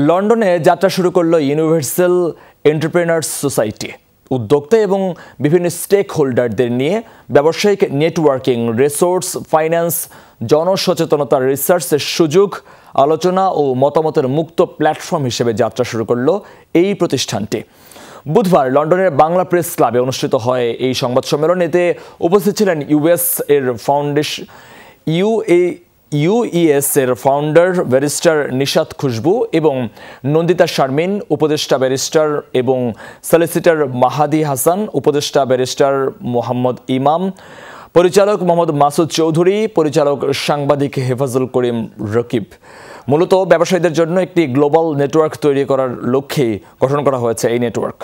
লন্ডনে যাত্রা শুরু করলো ইউনিভার্সাল এন্টারপ্রেনার্স সোসাইটি। উদ্যোক্তা এবং বিভিন্ন স্টেক হোল্ডারদের নিয়ে ব্যবসায়িক নেটওয়ার্কিং, রিসোর্স, ফাইন্যান্স, জনসচেতনতা, রিসার্চের সুযোগ, আলোচনা ও মতামতের মুক্ত প্ল্যাটফর্ম হিসেবে যাত্রা শুরু করলো এই প্রতিষ্ঠানটি। বুধবার লন্ডনের বাংলা প্রেস ক্লাবে অনুষ্ঠিত হয় এই সংবাদ সম্মেলন। এতে উপস্থিত ছিলেন ইউইএস এর ফাউন্ডার ব্যারিস্টার নিশাত খুশবু এবং নন্দিতা শারমিন, উপদেষ্টা ব্যারিস্টার এবং সলিসিটর মাহাদি হাসান, উপদেষ্টা ব্যারিস্টার মোহাম্মদ ইমাম, পরিচালক মোহাম্মদ মাসুদ চৌধুরী, পরিচালক সাংবাদিক হেফাজুল করিম রকিব। মূলত ব্যবসায়ীদের জন্য একটি গ্লোবাল নেটওয়ার্ক তৈরি করার লক্ষ্যে গঠন করা হয়েছে এই নেটওয়ার্ক।